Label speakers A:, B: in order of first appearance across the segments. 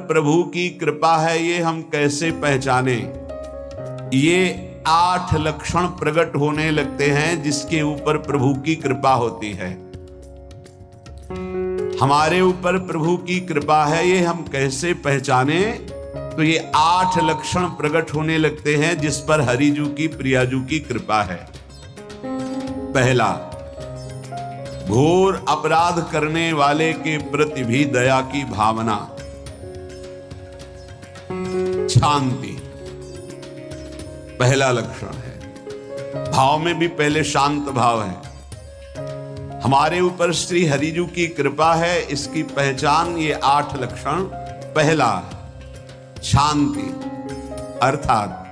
A: प्रभु की कृपा है ये हम कैसे पहचाने? ये 8 लक्षण प्रकट होने लगते हैं जिसके ऊपर प्रभु की कृपा होती है। हमारे ऊपर प्रभु की कृपा है ये हम कैसे पहचाने? तो ये 8 लक्षण प्रकट होने लगते हैं जिस पर हरिजू की प्रियाजू की कृपा है। पहला, घोर अपराध करने वाले के प्रति भी दया की भावना, शांति पहला लक्षण है। भाव में भी पहले शांत भाव है। हमारे ऊपर श्री हरिजू की कृपा है, इसकी पहचान ये 8 लक्षण। पहला, शांति, अर्थात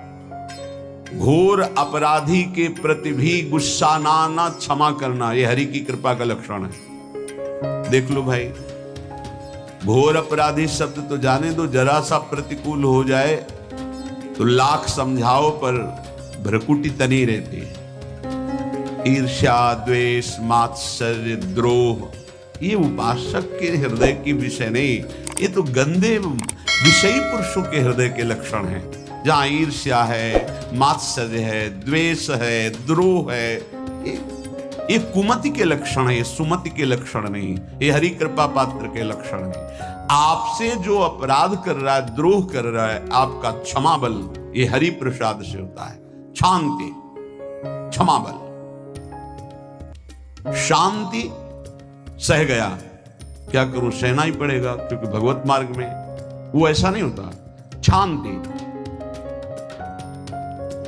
A: घोर अपराधी के प्रति भी गुस्सा ना क्षमा करना, ये हरि की कृपा का लक्षण है। देख लो भाई, घोर अपराधी शब्द तो जाने दो, जरा सा प्रतिकूल हो जाए तो लाख समझाओ पर भ्रकुटी तनी रहती है। ईर्ष्या, द्वेष, मात्सर्य, द्रोह, ये उपासक के हृदय की विषय नहीं, ये तो गंदे विषयी पुरुषों के हृदय के लक्षण हैं। जहां ईर्ष्या है, मात्सर्य है, द्वेष है, द्रोह है, ये कुमति के लक्षण है, ये सुमति के लक्षण नहीं, ये हरि कृपा पात्र के लक्षण नहीं। आपसे जो अपराध कर रहा है, द्रोह कर रहा है, आपका क्षमा बल ये हरि प्रसाद से होता है। शांति, क्षमा बल, शांति, सह गया, क्या करूं, सहना ही पड़ेगा क्योंकि भगवत मार्ग में वो ऐसा नहीं होता। शांति,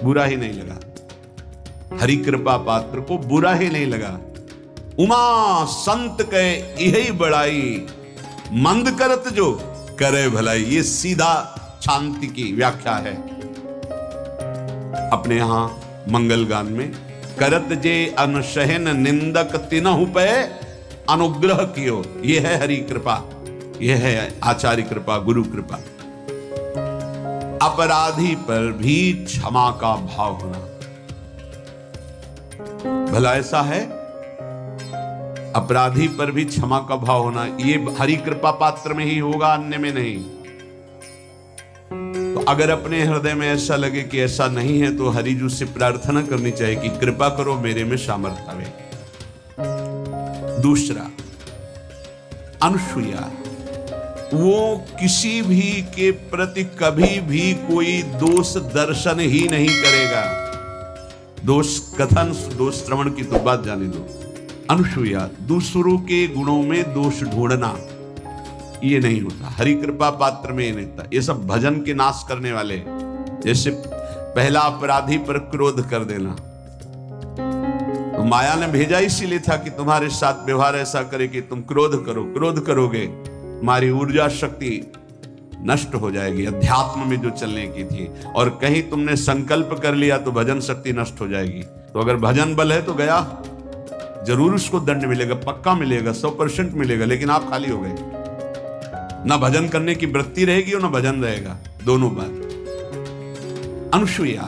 A: बुरा ही नहीं लगा, हरि कृपा पात्र को बुरा ही नहीं लगा। उमा संत के यही बड़ाई, मंद करत जो करे भलाई, ये सीधा शांति की व्याख्या है। अपने यहां मंगल गान में करत जे अनशहन निंदक तिनहु पे अनुग्रह कियो, ये है हरि कृपा, ये है आचार्य कृपा, गुरु कृपा। अपराधी पर भी क्षमा का भाव होना, भला ऐसा है, अपराधी पर भी क्षमा का भाव होना, ये हरि कृपा पात्र में ही होगा, अन्य में नहीं। तो अगर अपने हृदय में ऐसा लगे कि ऐसा नहीं है तो हरिजू से प्रार्थना करनी चाहिए कि कृपा करो मेरे में सामर्थ्य आवे। दूसरा, अनुसूया, वो किसी भी के प्रति कभी भी कोई दोष दर्शन ही नहीं करेगा। दोष कथन, दोष श्रवण की तो बात जाने दो। अनुसूया, दूसरों के गुणों में दोष ढूंढना ये नहीं होता, हरि कृपा पात्र में ये नहीं होता। ये सब भजन के नाश करने वाले, जैसे पहला अपराधी पर क्रोध कर देना, तो माया ने भेजा इसीलिए था कि तुम्हारे साथ व्यवहार ऐसा करे कि तुम क्रोध करो, क्रोध करोगे तुम्हारी ऊर्जा शक्ति नष्ट हो जाएगी, अध्यात्म में जो चलने की थी, और कहीं तुमने संकल्प कर लिया तो भजन शक्ति नष्ट हो जाएगी। तो अगर भजन बल है तो गया, जरूर उसको दंड मिलेगा, पक्का मिलेगा, 100% मिलेगा, लेकिन आप खाली हो गए। ना भजन करने की वृत्ति रहेगी और ना भजन रहेगा, दोनों बात। अनुसूया,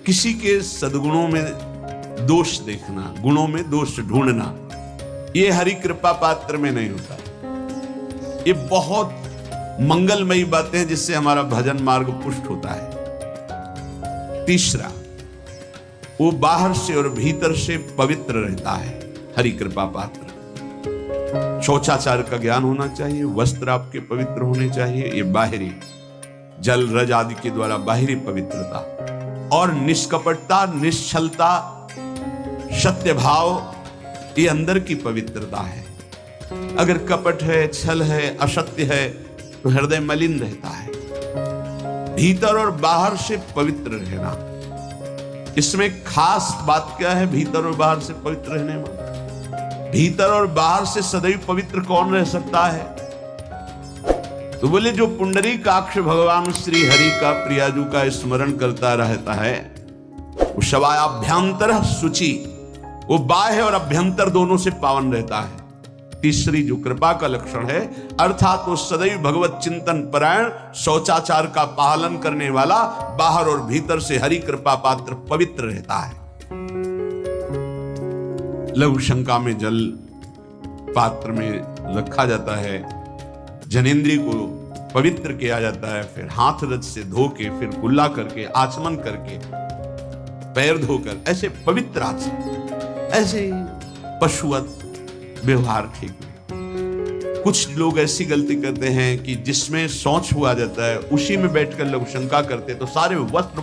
A: किसी के सद्गुणों में दोष देखना, गुणों में दोष ढूंढना, ये हरि कृपा पात्र में नहीं होता। ये बहुत मंगलमयी बातें हैं जिससे हमारा भजन मार्ग पुष्ट होता है। तीसरा, वो बाहर से और भीतर से पवित्र रहता है, हरि कृपा पात्र। शौचाचार का ज्ञान होना चाहिए, वस्त्र आपके पवित्र होने चाहिए, ये बाहरी, जल रज आदि के द्वारा बाहरी पवित्रता, और निष्कपटता, निश्चलता, सत्य भाव, ये अंदर की पवित्रता है। अगर कपट है, छल है, असत्य है तो हृदय मलिन रहता है। भीतर और बाहर से पवित्र रहना, इसमें खास बात क्या है भीतर और बाहर से पवित्र रहने में? भीतर और बाहर से सदैव पवित्र कौन रह सकता है? तो बोले जो पुंडरीकाक्ष भगवान श्री हरि का, प्रियाजू का स्मरण करता रहता है, वो शवायाभ्यंतर शुचि, वो बाह्य और अभ्यंतर दोनों से पावन रहता है। तीसरी जो कृपा का लक्षण है, अर्थात वो सदैव भगवत चिंतन परायण, शौचाचार का पालन करने वाला, बाहर और भीतर से हरि कृपा पात्र पवित्र रहता है। लघु शंका में जल पात्र में रखा जाता है, जनेंद्री को पवित्र किया जाता है, फिर हाथ रज से धो के, फिर कुल्ला करके, आचमन करके, पैर धोकर, ऐसे पवित्र आचमन, ऐसे पशुवत व्यवहार ठीक नहीं। कुछ लोग ऐसी गलती करते हैं कि जिसमें शौच हुआ जाता है उसी में बैठकर लोग शंका करते हैं, तो सारे वस्त्र